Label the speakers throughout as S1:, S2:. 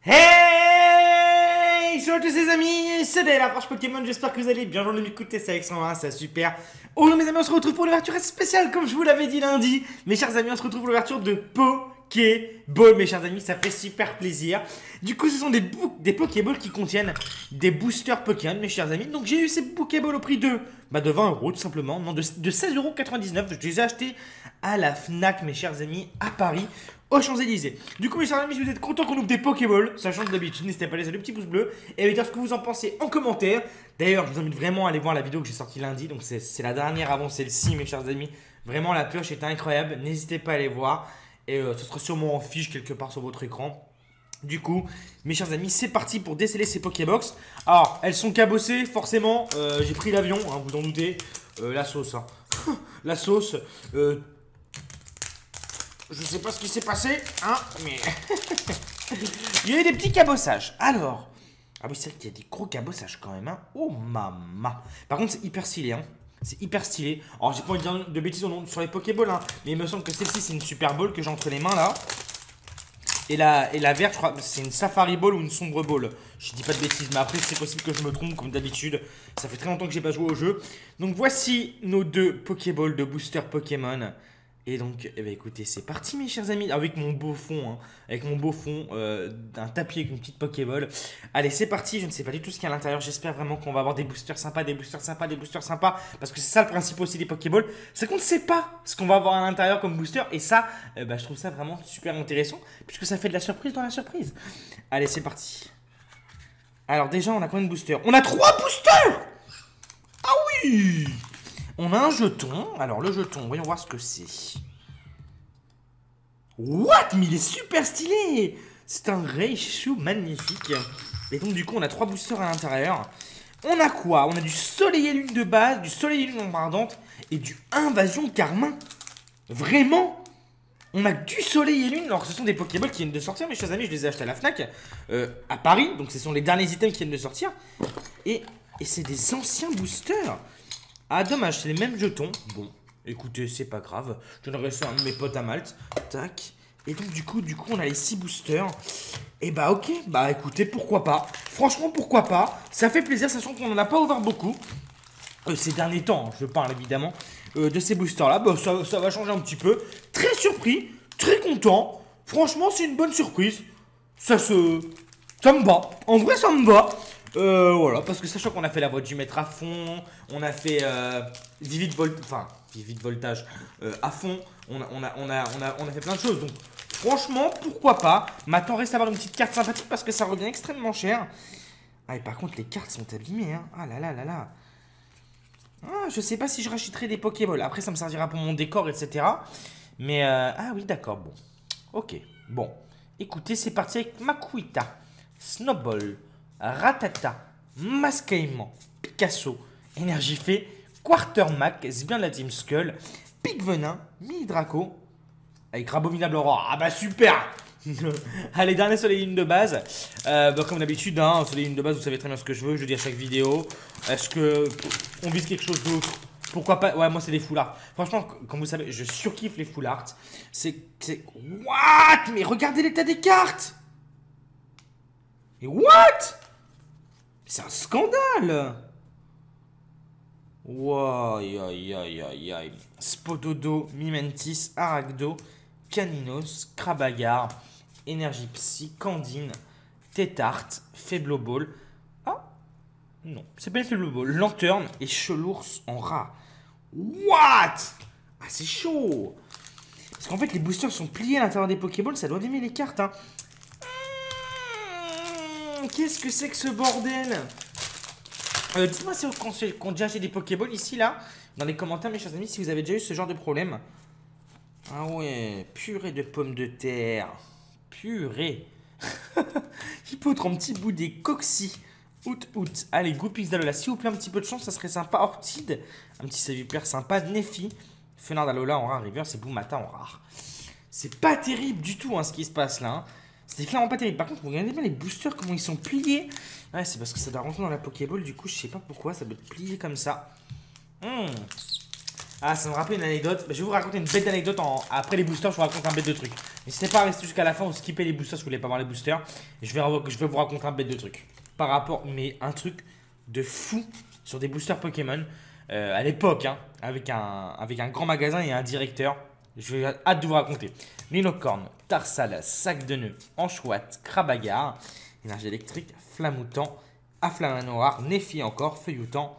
S1: Hey, salut à tous les amis, c'est Dale, l'approche Pokémon, j'espère que vous allez bien, j'en ai écouté ça avec 101, c'est super. Aujourd'hui mes amis, on se retrouve pour l'ouverture spéciale comme je vous l'avais dit lundi. Mes chers amis, on se retrouve pour l'ouverture de Pokéball, mes chers amis, ça fait super plaisir. Du coup, ce sont des Pokéballs qui contiennent des boosters Pokémon, mes chers amis. Donc j'ai eu ces Pokéballs au prix de 20 euros tout simplement, non de 16,99 €. Je les ai achetés à la Fnac, mes chers amis, à Paris, aux Champs-Élysées. Du coup, mes chers amis, si vous êtes contents qu'on ouvre des Pokéballs, sachant que d'habitude, n'hésitez pas à laisser le petit pouce bleu et à me dire ce que vous en pensez en commentaire. D'ailleurs, je vous invite vraiment à aller voir la vidéo que j'ai sortie lundi, donc c'est la dernière avant celle-ci, mes chers amis. Vraiment, la pioche est incroyable, n'hésitez pas à aller voir. Et ce sera sûrement en fiche quelque part sur votre écran. Du coup, mes chers amis, c'est parti pour déceler ces Pokébox. Alors, elles sont cabossées, forcément. J'ai pris l'avion, hein, vous en doutez. La sauce, hein. La sauce. Je sais pas ce qui s'est passé, hein, mais il y a eu des petits cabossages. Alors, ah oui, c'est vrai qu'il y a des gros cabossages quand même, hein. Oh maman. Par contre, c'est hyper stylé, hein. C'est hyper stylé. Alors, j'ai pas envie de dire de bêtises sur les Pokéballs, hein, mais il me semble que celle-ci, c'est une Super Ball que j'ai entre les mains là. Et la verte, je crois, c'est une Safari Ball ou une Sombre Ball. Je dis pas de bêtises, mais après, c'est possible que je me trompe, comme d'habitude. Ça fait très longtemps que j'ai pas joué au jeu. Donc, voici nos deux Pokéballs de booster Pokémon. Et donc, eh ben, écoutez, c'est parti, mes chers amis. Avec mon beau fond, hein, avec mon beau fond d'un tapis avec une petite Pokéball. Allez, c'est parti. Je ne sais pas du tout ce qu'il y a à l'intérieur. J'espère vraiment qu'on va avoir des boosters sympas, des boosters sympas, des boosters sympas. Parce que c'est ça le principe aussi des Pokéballs. C'est qu'on ne sait pas ce qu'on va avoir à l'intérieur comme booster. Et ça, bah, je trouve ça vraiment super intéressant. Puisque ça fait de la surprise dans la surprise. Allez, c'est parti. Alors, déjà, on a combien de boosters? On a 3 boosters! Ah oui! On a un jeton. Alors, le jeton, voyons voir ce que c'est. What? Mais il est super stylé! C'est un Raichu magnifique. Et donc, du coup, on a 3 boosters à l'intérieur. On a quoi? On a du Soleil et Lune de base, du Soleil et Lune ombre ardente et du Invasion Carmin. Vraiment? On a du Soleil et Lune. Alors, ce sont des Pokéballs qui viennent de sortir, mes chers amis. Je les ai achetés à la Fnac, à Paris. Donc, ce sont les derniers items qui viennent de sortir. Et c'est des anciens boosters. Ah, dommage, c'est les mêmes jetons. Bon, écoutez, c'est pas grave. Je donnerai ça à un de mes potes à Malte. Tac. Et donc, du coup, on a les 6 boosters. Et bah, ok. Bah, écoutez, pourquoi pas. Franchement, pourquoi pas. Ça fait plaisir, sachant qu'on n'en a pas ouvert beaucoup. Ces derniers temps, je parle évidemment de ces boosters-là. Bah, ça va changer un petit peu. Très surpris, très content. Franchement, c'est une bonne surprise. Ça me va. En vrai, ça me va. Voilà, parce que sachant qu'on a fait la voie du maître à fond, on a fait Vivid Voltage à fond, on a fait plein de choses. Donc, franchement, pourquoi pas. Maintenant, reste à avoir une petite carte sympathique parce que ça revient extrêmement cher. Ah, et par contre, les cartes sont abîmées, hein. Ah là là là là. Ah, je sais pas si je rachèterai des Pokéballs. Après, ça me servira pour mon décor, etc. Mais, ah oui, d'accord, bon. Ok, bon. Écoutez, c'est parti avec Makuita, Snowball, Ratata, Mascaïman, Picasso, Énergifée, Quartermac, c'est bien de la Team Skull, Pic Venin, Mini Draco, avec Rabominable Aurore. Ah bah super. Allez, dernier Soleil et Lune de base. Bah, comme d'habitude, hein, Soleil et Lune de base, vous savez très bien ce que je veux. Je le dis à chaque vidéo. Est-ce que on vise quelque chose d'autre? Pourquoi pas? Ouais, moi c'est des full art. Franchement, comme vous savez, je surkiffe les full art. What? Mais regardez l'état des cartes. Et what? C'est un scandale. Wow, aïe, aïe, aïe, aïe. Spododo, Mimentis, Aragdo, Caninos, Krabagar, Énergie Psy, Candine, Tétart, Faible Ball. Ah, non, c'est pas une Faible Ball. Lanterne et Chelours en rat. What? Ah, c'est chaud. Parce qu'en fait, les boosters sont pliés à l'intérieur des Pokéballs, ça doit abîmer les cartes, hein. Qu'est-ce que c'est que ce bordel? Dites-moi si vous ont déjà acheté des Pokéballs ici, là, dans les commentaires, mes chers amis, si vous avez déjà eu ce genre de problème. Ah ouais, purée de pommes de terre. Purée. Il peut être un petit bout des Coxy. Out. Allez, Goupix d'Alola. S'il vous plaît, un petit peu de chance, ça serait sympa. Ortide, un petit Savipère sympa. Nefi, Fenard d'Alola en rare. River, c'est Boumata en rare. C'est pas terrible du tout, hein, ce qui se passe là, hein. C'est clairement pas terrible. Par contre, regardez bien les boosters, comment ils sont pliés. Ouais, c'est parce que ça doit rentrer dans la Pokéball. Du coup, je sais pas pourquoi, ça doit être plié comme ça. Ah, ça me rappelle une anecdote. Je vais vous raconter une bête d'anecdote. Après les boosters, je vous raconte un bête de truc. N'hésitez pas à rester jusqu'à la fin ou skipper les boosters si vous voulez pas voir les boosters. Et je vais vous raconter un bête de truc. Par rapport, mais un truc de fou sur des boosters Pokémon. À l'époque, hein, avec un grand magasin et un directeur. Je vais hâte de vous raconter. Linocorne, Tarsal, Sac de nœuds, Anchouette, Crabagar, Énergie électrique, Flamoutant, Afflamanoir, Néfi encore, Feuilloutant.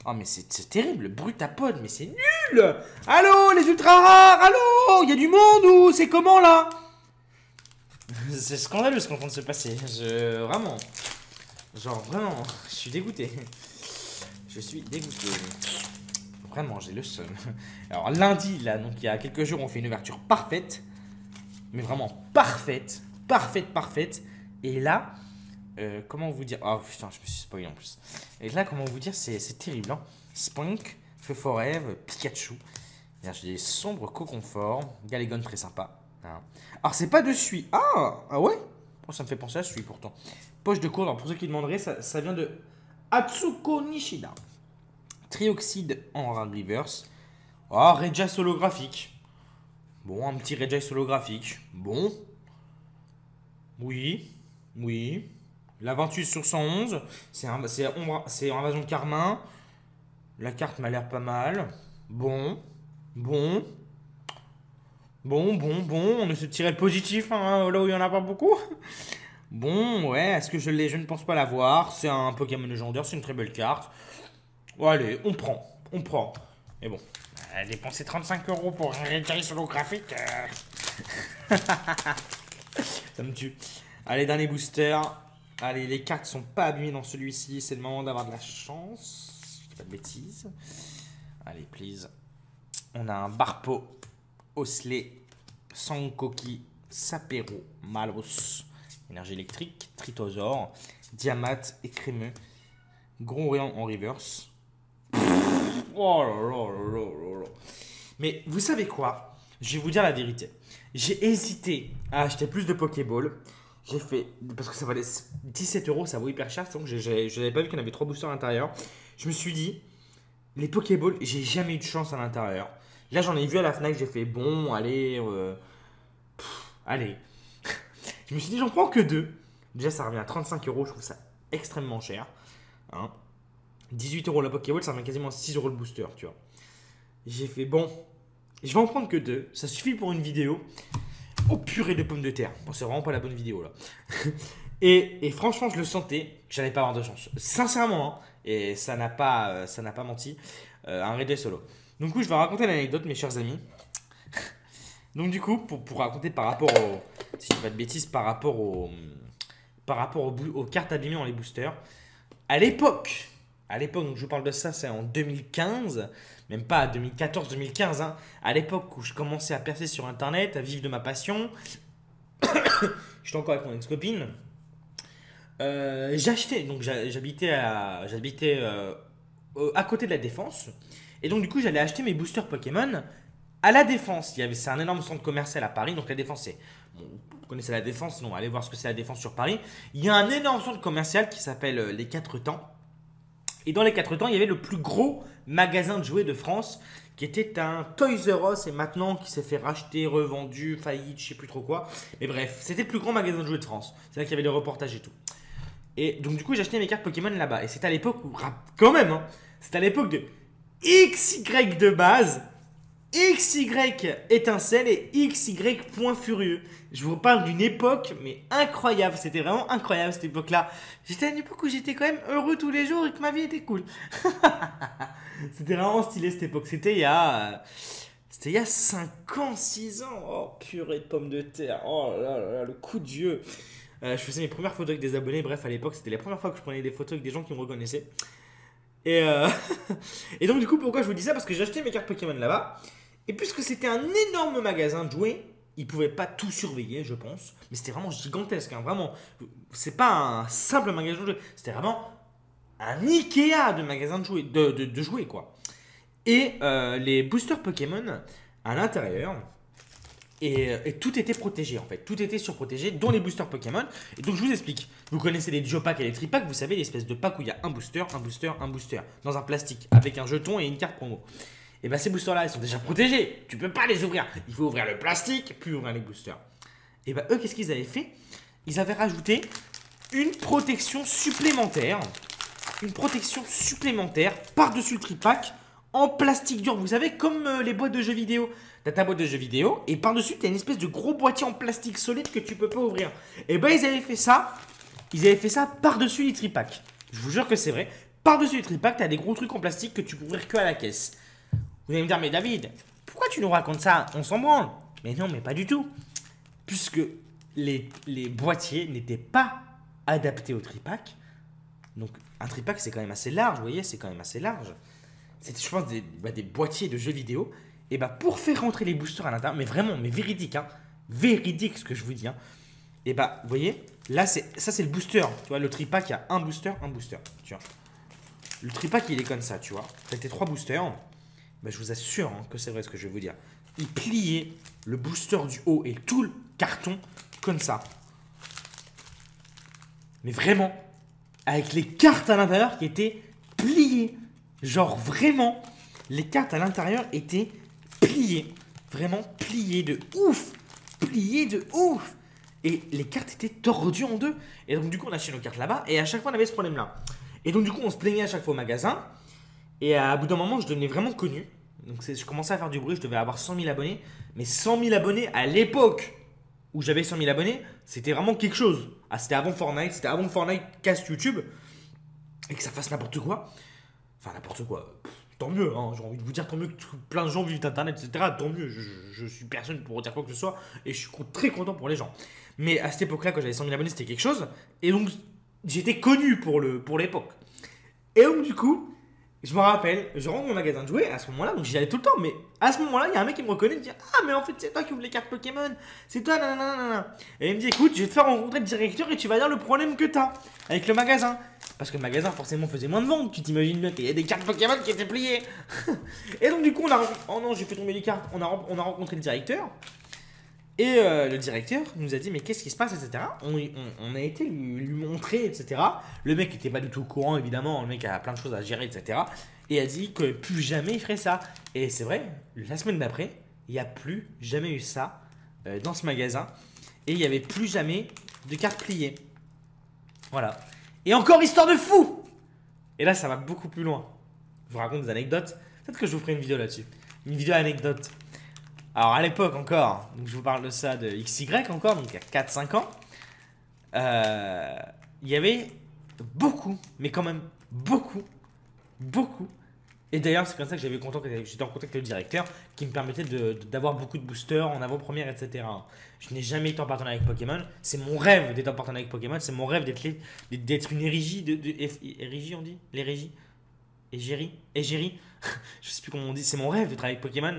S1: Oh mais c'est terrible, Brutapod, mais c'est nul. Allô les ultra rares, allô. Il y a du monde ou c'est comment là? C'est scandaleux ce qui est en train de se passer. Vraiment. Genre vraiment, je suis dégoûté. Je suis dégoûté. Vraiment, j'ai le seum. Alors lundi, là, donc il y a quelques jours, on fait une ouverture parfaite. Mais vraiment parfaite. Parfaite. Et là, comment vous dire... Oh putain, je me suis spoilé en plus. Et là, comment vous dire, c'est terrible. Hein. Spunk, Feu Forève, Pikachu. J'ai des sombres co-confort. Galégon très sympa. Hein. Alors c'est pas de suie. Ah ouais. Oh, ça me fait penser à suie pourtant. Poche de cours, alors pour ceux qui demanderaient, ça vient de Atsuko Nishida. Trioxyde en reverse. Oh, Regice holographique. Bon, un petit Regice holographique. Bon. Oui. La 28 sur 111. C'est Invasion Carmin. La carte m'a l'air pas mal. Bon. On essaie de tirer le positif, hein, là où il n'y en a pas beaucoup. Bon, ouais, est-ce que je l'ai? Je ne pense pas l'avoir. C'est un Pokémon légendaire, c'est une très belle carte. Bon, allez, on prend. Mais bon, dépenser 35 € pour un Regice holographique, ça me tue. Allez, dernier booster. Allez, les cartes sont pas abîmées dans celui-ci. C'est le moment d'avoir de la chance. Je dis pas de bêtises. Allez, please. On a un Barpo, Osley, Sankoki, Sapero, Malos, Énergie électrique, Tritosaur, Diamat et Crémeux, Gromrian en reverse. Oh là. Mais vous savez quoi? Je vais vous dire la vérité. J'ai hésité à acheter plus de Pokéball. J'ai fait, parce que ça valait 17 €, ça vaut hyper cher. Donc je n'avais pas vu qu'il y en avait 3 boosters à l'intérieur. Je me suis dit, les Pokéballs, j'ai jamais eu de chance à l'intérieur. Là, j'en ai vu à la Fnac, j'ai fait bon, allez. Allez. Je me suis dit, j'en prends que 2. Déjà, ça revient à 35 €, je trouve ça extrêmement cher. Hein. 18 € la Pokéball, ça revient quasiment à 6 € le booster, tu vois. J'ai fait bon, je vais en prendre que 2. Ça suffit pour une vidéo. Oh purée de pommes de terre. Bon, c'est vraiment pas la bonne vidéo là. et franchement, je le sentais que j'allais pas avoir de chance. Sincèrement, hein, et ça n'a pas menti. Un Regice solo. Donc, du coup, je vais raconter l'anecdote, mes chers amis. Donc, du coup, pour raconter par rapport au. Si je dis pas de bêtises, par rapport aux cartes abîmées dans les boosters. À l'époque, donc je vous parle de ça, c'est en 2015, même pas 2014-2015, hein, à l'époque où je commençais à percer sur internet, à vivre de ma passion, j'étais encore avec mon ex-copine, j'achetais, donc j'habitais à côté de la Défense, et donc du coup j'allais acheter mes boosters Pokémon à la Défense. C'est un énorme centre commercial à Paris, donc la Défense c'est... Bon, vous connaissez la Défense, non, allez voir ce que c'est la Défense sur Paris. Il y a un énorme centre commercial qui s'appelle les 4 Temps. Et dans les 4 Temps, il y avait le plus gros magasin de jouets de France, qui était un Toys R Us, et maintenant qui s'est fait racheter, revendu, faillite, je sais plus trop quoi. Mais bref, c'était le plus grand magasin de jouets de France. C'est là qu'il y avait les reportages et tout. Et donc du coup, j'ai acheté mes cartes Pokémon là-bas. Et c'était à l'époque où, quand même, hein, c'était à l'époque de XY de base, XY étincelle et XY point furieux. Je vous parle d'une époque, mais incroyable. C'était vraiment incroyable cette époque-là. J'étais à une époque où j'étais quand même heureux tous les jours et que ma vie était cool. C'était vraiment stylé cette époque. C'était il y a 5 ans, 6 ans. Oh purée de pommes de terre. Oh là, le coup de vieux. Je faisais mes premières photos avec des abonnés. Bref, à l'époque, c'était la première fois que je prenais des photos avec des gens qui me reconnaissaient. Et donc du coup, pourquoi je vous dis ça? Parce que j'ai acheté mes cartes Pokémon là-bas. Et puisque c'était un énorme magasin de jouets, ils ne pouvaient pas tout surveiller, je pense. Mais c'était vraiment gigantesque, hein, vraiment. C'est pas un simple magasin de jouets. C'était vraiment un Ikea de magasin de jouets, de jouets, quoi. Et les boosters Pokémon à l'intérieur, et tout était protégé, en fait. Tout était surprotégé, dont les boosters Pokémon. Et donc, je vous explique. Vous connaissez les Duo-Packs et les Tri-Packs. Vous savez, l'espèce de pack où il y a un booster, dans un plastique, avec un jeton et une carte promo. Et bien ces boosters là ils sont déjà protégés, tu peux pas les ouvrir, il faut ouvrir le plastique puis ouvrir les boosters. Et bah eux, qu'est-ce qu'ils avaient fait? Ils avaient rajouté une protection supplémentaire. Une protection supplémentaire par-dessus le tripack en plastique dur. Vous savez, comme les boîtes de jeux vidéo. T'as ta boîte de jeux vidéo et par-dessus, t'as une espèce de gros boîtier en plastique solide que tu peux pas ouvrir. Et bah ils avaient fait ça. Ils avaient fait ça par-dessus les tripacks. Je vous jure que c'est vrai. Par-dessus les tripacks, t'as des gros trucs en plastique que tu peux ouvrir que à la caisse. Vous allez me dire, mais David, pourquoi tu nous racontes ça? On s'en branle. Mais non, mais pas du tout. Puisque les boîtiers n'étaient pas adaptés au tripack. Donc un tripack c'est quand même assez large, vous voyez, c'est quand même assez large. C'est, je pense, des boîtiers de jeux vidéo. Et bah pour faire rentrer les boosters à l'intérieur, mais vraiment, mais véridique, hein, véridique ce que je vous dis, hein. Et bah vous voyez, là ça c'est le booster. Tu vois, le tripack, il y a un booster, tu vois. Le tripack il est comme ça, tu vois. C'était 3 boosters. Bah, je vous assure hein, que c'est vrai ce que je vais vous dire. Il pliait le booster du haut et tout le carton comme ça. Mais vraiment, avec les cartes à l'intérieur qui étaient pliées. Genre vraiment, les cartes à l'intérieur étaient pliées. Vraiment pliées de ouf. Pliées de ouf. Et les cartes étaient tordues en deux. Et donc du coup, on achetait nos cartes là-bas. Et à chaque fois, on avait ce problème-là. Et donc du coup, on se plaignait à chaque fois au magasin. Et à bout d'un moment, je devenais vraiment connu. Donc je commençais à faire du bruit. Je devais avoir 100 000 abonnés. Mais 100 000 abonnés à l'époque où j'avais 100 000 abonnés, c'était vraiment quelque chose. Ah, c'était avant Fortnite. C'était avant que Fortnite casse YouTube. Et que ça fasse n'importe quoi. Enfin, n'importe quoi. Tant mieux, hein. J'ai envie de vous dire, tant mieux que plein de gens vivent d'Internet, etc. Tant mieux. Je suis personne pour dire quoi que ce soit. Et je suis très content pour les gens. Mais à cette époque-là, quand j'avais 100 000 abonnés, c'était quelque chose. Et donc, j'étais connu pour l'époque. Et donc, du coup, je me rappelle, je rentre dans mon magasin de jouets à ce moment-là, donc j'y allais tout le temps. Mais à ce moment-là, il y a un mec qui me reconnaît et me dit: ah, mais en fait, c'est toi qui ouvres les cartes Pokémon. C'est toi, nanana. Et il me dit: écoute, je vais te faire rencontrer le directeur et tu vas dire le problème que t'as avec le magasin. Parce que le magasin, forcément, faisait moins de ventes. Tu t'imagines bien qu'il y a des cartes Pokémon qui étaient pliées. Et donc, du coup, oh non, j'ai fait tomber les cartes. On a rencontré le directeur. Et le directeur nous a dit: mais qu'est-ce qui se passe, etc. On a été lui montrer, etc. Le mec n'était pas du tout au courant, évidemment. Le mec a plein de choses à gérer, etc. Et a dit que plus jamais il ferait ça. Et c'est vrai, la semaine d'après, il n'y a plus jamais eu ça dans ce magasin. Et il n'y avait plus jamais de cartes pliées. Voilà. Et encore histoire de fou. Et là, ça va beaucoup plus loin. Je vous raconte des anecdotes. Peut-être que je vous ferai une vidéo là-dessus. Une vidéo anecdote. Alors à l'époque encore, donc je vous parle de ça de XY encore, donc il y a 4-5 ans, il y avait beaucoup, mais quand même beaucoup, et d'ailleurs c'est comme ça que j'étais en contact avec le directeur qui me permettait d'avoir beaucoup de boosters en avant-première, etc. Je n'ai jamais été en partenariat avec Pokémon, c'est mon rêve d'être en partenariat avec Pokémon, c'est mon rêve d'être une érigie, érigie on dit? L'érigie? Égérie? Je sais plus comment on dit, c'est mon rêve de travailler avec Pokémon.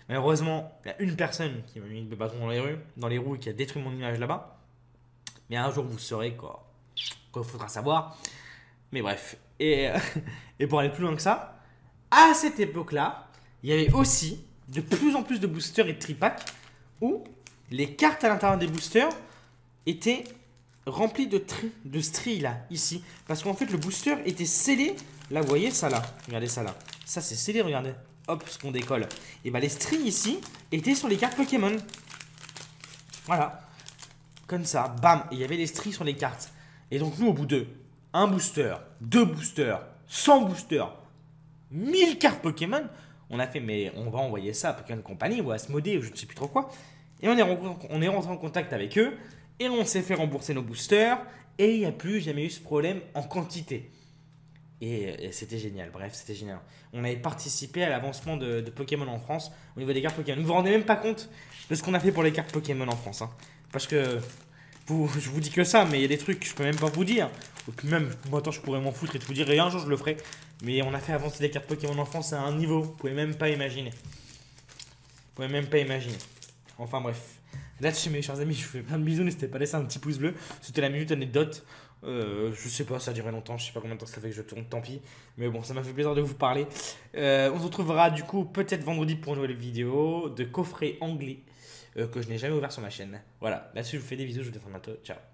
S1: Malheureusement, il y a une personne qui m'a mis le bâton dans les roues et qui a détruit mon image là-bas. Mais un jour, vous saurez quoi il faudra savoir. Mais bref. Et pour aller plus loin que ça, à cette époque-là, il y avait aussi de plus en plus de boosters et de tripacks où les cartes à l'intérieur des boosters étaient remplies de stries là, ici. Parce qu'en fait, le booster était scellé. Là, vous voyez ça là. Regardez ça là. Ça, c'est scellé, regardez. Hop, ce qu'on décolle. Et bah les strings ici étaient sur les cartes Pokémon. Voilà. Comme ça, bam. Et il y avait les strings sur les cartes. Et donc nous, au bout de 1 booster, 2 boosters, 100 boosters, 1000 cartes Pokémon, on a fait, mais on va envoyer ça à Pokémon Company ou à Asmodée ou je ne sais plus trop quoi. Et on est rentré en contact avec eux. Et on s'est fait rembourser nos boosters. Et il n'y a plus jamais eu ce problème en quantité. Et c'était génial, bref, c'était génial. On avait participé à l'avancement de Pokémon en France au niveau des cartes Pokémon. Vous vous rendez même pas compte de ce qu'on a fait pour les cartes Pokémon en France. Hein. Parce que je vous dis que ça, mais il y a des trucs que je peux même pas vous dire. Et puis même, maintenant je pourrais m'en foutre et te vous dire, et un jour je le ferai. Mais on a fait avancer les cartes Pokémon en France à un niveau, vous pouvez même pas imaginer. Vous pouvez même pas imaginer. Enfin bref. Là-dessus, mes chers amis, je vous fais plein de bisous. N'hésitez pas à laisser un petit pouce bleu. C'était la minute anecdote. Je sais pas, ça a duré longtemps, je sais pas combien de temps ça fait que je tourne, tant pis. Mais bon, ça m'a fait plaisir de vous parler. On se retrouvera du coup peut-être vendredi pour une nouvelle vidéo de coffret anglais que je n'ai jamais ouvert sur ma chaîne. Voilà, là-dessus je vous fais des bisous, je vous dis à bientôt, ciao.